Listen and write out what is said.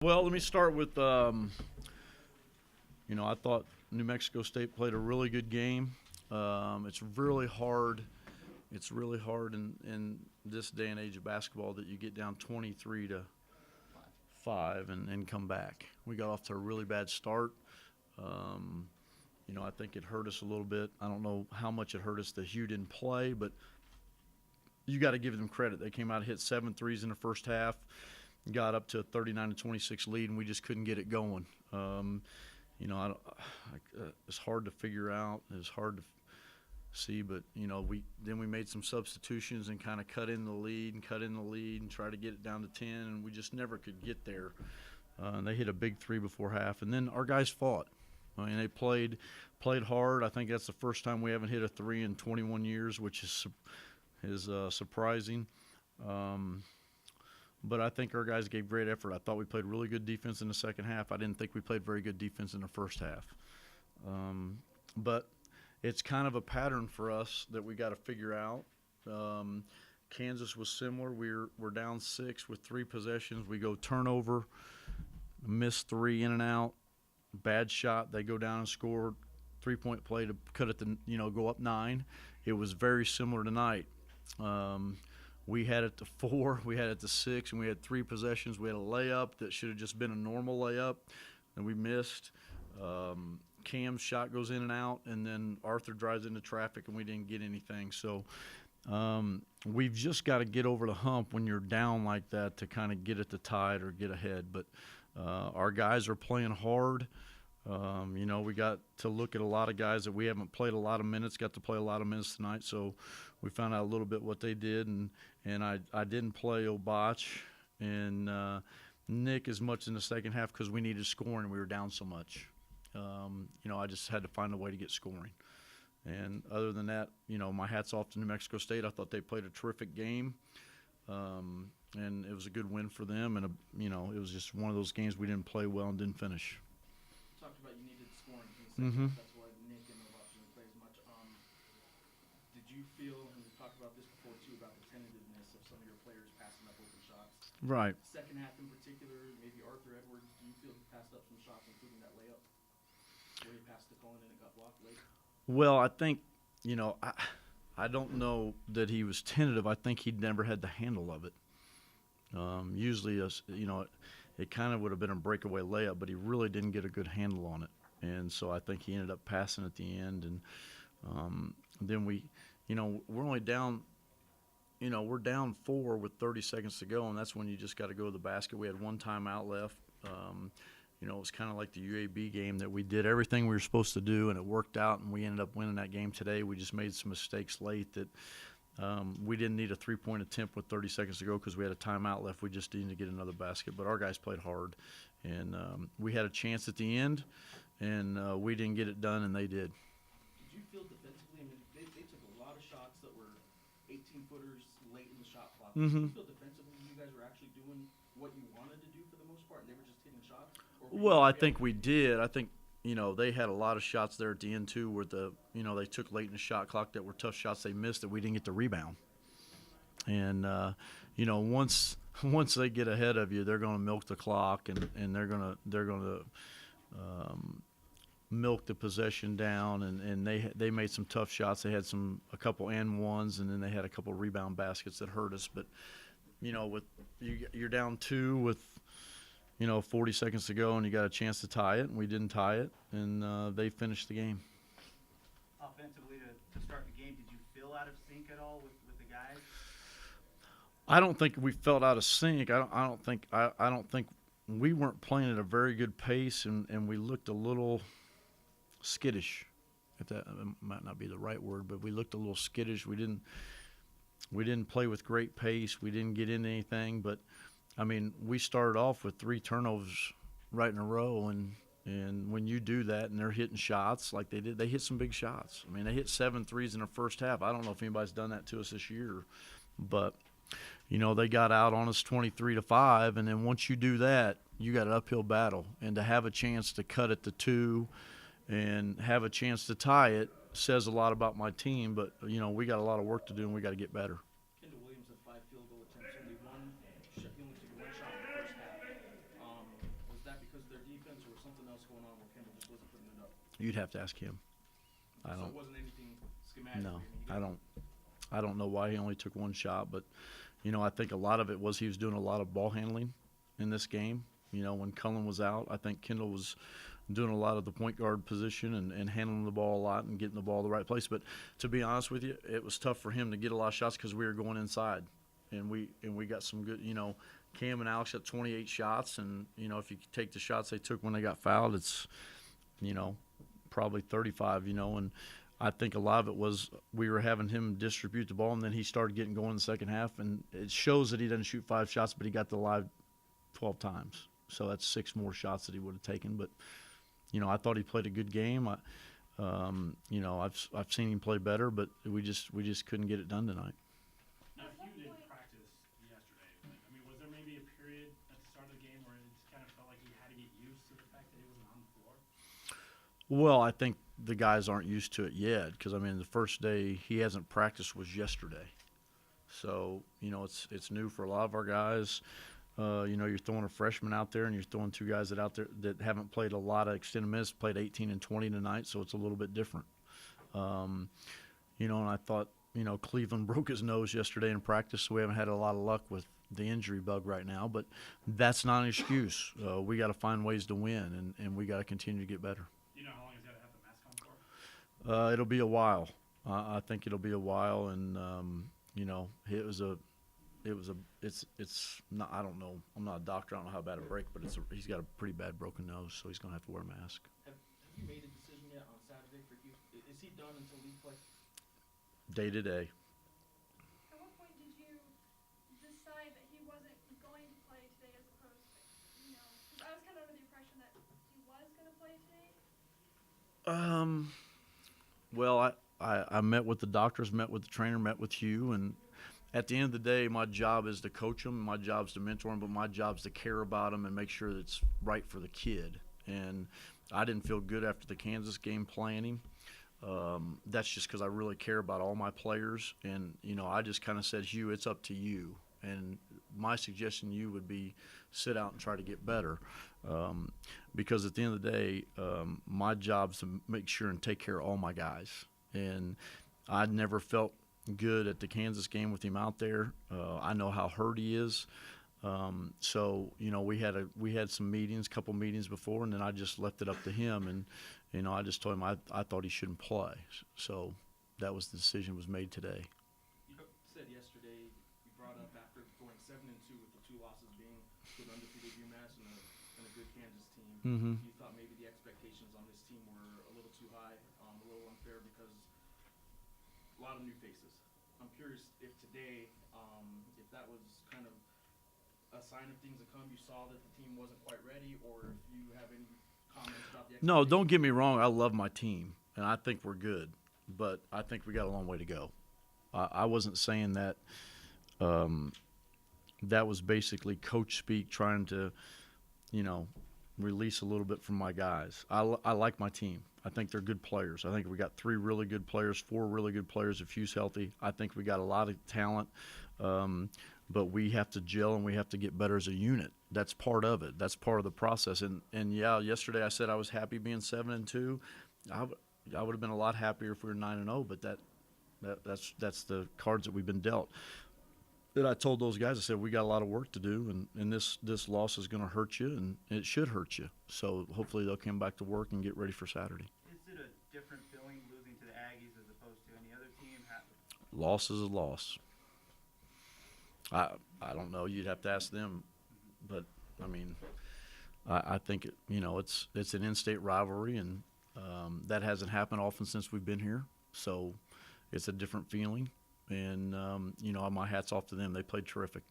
Well, let me start with, I thought New Mexico State played a really good game. It's really hard. It's really hard in this day and age of basketball that you get down 23 to 5 and come back. We got off to a really bad start. I think it hurt us a little bit. I don't know how much it hurt us that Hugh didn't play, but you got to give them credit. They came out and hit 7 threes in the first half, got up to a 39-26 lead, and we just couldn't get it going. It's hard to figure out. It's hard to see, but we made some substitutions and kind of cut in the lead and try to get it down to 10, and we just never could get there. They hit a big three before half, and then our guys fought. I mean, they played hard. I think that's the first time we haven't hit a three in 21 years, which is surprising. But I think our guys gave great effort. I thought we played really good defense in the second half. I didn't think we played very good defense in the first half. But it's kind of a pattern for us that we got to figure out. Kansas was similar. We're down 6 with 3 possessions. We go turnover, miss 3 in and out, bad shot. They go down and score, 3-point play to cut it to go up 9. It was very similar tonight. We had it to 4, we had it to 6, and we had 3 possessions. We had a layup that should have just been a normal layup, and we missed. Cam's shot goes in and out, and then Arthur drives into traffic, and we didn't get anything. So we've just got to get over the hump when you're down like that to kind of get it to tie it or get ahead. But our guys are playing hard. We got to look at a lot of guys that we haven't played a lot of minutes, got to play a lot of minutes tonight. So we found out a little bit what they did, and I didn't play Obach and Nick as much in the second half because we needed scoring. We were down so much. I just had to find a way to get scoring. And other than that, my hat's off to New Mexico State. I thought they played a terrific game, and it was a good win for them. And, it was just one of those games we didn't play well and didn't finish. You talked about you needed scoring in the second half. That's why Nick and Obach didn't play as much. Did you feel, and we've talked about this before too, about the tentativeness of some of your players passing up open shots? Right. Second half in particular, maybe Arthur Edwards, do you feel he passed up some shots, including that layup where he passed to Cohen and it got blocked late? Well, I think, I don't know that he was tentative. I think he'd never had the handle of it. Usually, it kind of would have been a breakaway layup, but he really didn't get a good handle on it. And so I think he ended up passing at the end. And then we're only down, we're down 4 with 30 seconds to go, and that's when you just got to go to the basket. We had 1 timeout left. It was kind of like the UAB game that we did everything we were supposed to do, and it worked out, and we ended up winning that game today. We just made some mistakes late that we didn't need a 3-point attempt with 30 seconds to go because we had a timeout left. We just needed to get another basket. But our guys played hard, and we had a chance at the end, and we didn't get it done, and they did. Did you feel defensively? I mean, they took a lot of shots that were 18-footers late in the shot clock. Did you feel defensively you guys were actually doing what you wanted to do for the most part, and they were just hitting shots? Well, I think we did. I think, they had a lot of shots there at the end, too, where they took late in the shot clock that were tough shots they missed that we didn't get the rebound. And, once they get ahead of you, they're going to milk the clock, and they're going to milk the possession down, and they made some tough shots. They had a couple and ones, and then they had a couple rebound baskets that hurt us. But, you're down 2 with 40 seconds to go, and you got a chance to tie it, and we didn't tie it, and they finished the game. Offensively, to start the game, did you feel out of sync at all with the guys? I don't think we felt out of sync. I don't think we weren't playing at a very good pace, and we looked a little skittish. If that might not be the right word, but we looked a little skittish. We didn't play with great pace. We didn't get into anything, but I mean, we started off with 3 turnovers right in a row, and when you do that and they're hitting shots like they did, they hit some big shots. I mean, they hit 7 threes in the first half. I don't know if anybody's done that to us this year, but they got out on us 23-5, and then once you do that, you got an uphill battle, and to have a chance to cut it to 2 and have a chance to tie it says a lot about my team. But we got a lot of work to do, and we got to get better. Kendall Williams had 5 field goal attempts, only one shot. He only took 1 shot in the first half. Kendall just wasn't putting it up? You'd have to ask him. I So don't. it wasn't anything schematic? No, I mean, you I guys- don't. I don't know why he only took one shot, but I think a lot of it was he was doing a lot of ball handling in this game. When Cullen was out, I think Kendall was doing a lot of the point guard position and handling the ball a lot and getting the ball the right place. But to be honest with you, it was tough for him to get a lot of shots because we were going inside, and we got some good. Cam and Alex had 28 shots, and if you take the shots they took when they got fouled, it's probably 35. And I think a lot of it was we were having him distribute the ball, and then he started getting going in the second half, and it shows that he doesn't shoot 5 shots, but he got the live 12 times. So that's 6 more shots that he would have taken. But I thought he played a good game. I've seen him play better, but we just couldn't get it done tonight. Now, Hugh didn't practice yesterday, but I mean, was there maybe a period at the start of the game where it just kind of felt like he had to get used to the fact that he wasn't on the floor? Well, I think the guys aren't used to it yet because, the first day he hasn't practiced was yesterday. So, it's new for a lot of our guys. You're throwing a freshman out there and you're throwing 2 guys that haven't played a lot of extended minutes, played 18 and 20 tonight, so it's a little bit different. And I thought, Cleveland broke his nose yesterday in practice, so we haven't had a lot of luck with the injury bug right now, but that's not an excuse. We got to find ways to win, and we got to continue to get better. Do you know how long he's got to have the mask on for? It'll be a while. I think it'll be a while, and it's not. I don't know. I'm not a doctor. I don't know how bad a break, but he's got a pretty bad broken nose, so he's gonna have to wear a mask. Have you made a decision yet on Saturday for Hugh? Is he done until league play? Day to day. At what point did you decide that he wasn't going to play today as opposed to, 'cause I was kind of under the impression that he was going to play today? Well, I met with the doctors, met with the trainer, met with Hugh, and at the end of the day, my job is to coach him, my job is to mentor him, but my job is to care about him and make sure that it's right for the kid. And I didn't feel good after the Kansas game playing him. That's just because I really care about all my players. And, I just kind of said, Hugh, it's up to you. And my suggestion to you would be sit out and try to get better. Because at the end of the day, my job is to make sure and take care of all my guys. And I never felt good at the Kansas game with him out there. I know how hurt he is. So we had some meetings, couple meetings before, and then I just left it up to him. And I just told him I thought he shouldn't play. So that was the decision was made today. You said yesterday you brought up after going 7-2 with the 2 losses being to an undefeated UMass and a good Kansas team. Mm-hmm. You thought maybe the expectations on this team were a little too high, a little unfair because a lot of new faces. I'm curious if today, if that was kind of a sign of things to come. You saw that the team wasn't quite ready, or if you have any comments about the. No, don't get me wrong. I love my team, and I think we're good, but I think we got a long way to go. I wasn't saying that. That was basically coach speak, trying to, release a little bit from my guys. I like my team. I think they're good players. I think we got 3 really good players, 4 really good players if Hugh's healthy. I think we got a lot of talent, but we have to gel and we have to get better as a unit. That's part of it. That's part of the process. And yeah, yesterday I said I was happy being 7-2. I would have been a lot happier if we were 9-0, but that's the cards that we've been dealt. That I told those guys, I said, we got a lot of work to do, and this loss is going to hurt you, and it should hurt you. So hopefully they'll come back to work and get ready for Saturday. Is it a different feeling losing to the Aggies as opposed to any other team? Loss is a loss. I don't know. You'd have to ask them, but I think it's an in-state rivalry, and that hasn't happened often since we've been here. So it's a different feeling. And, my hat's off to them. They played terrific.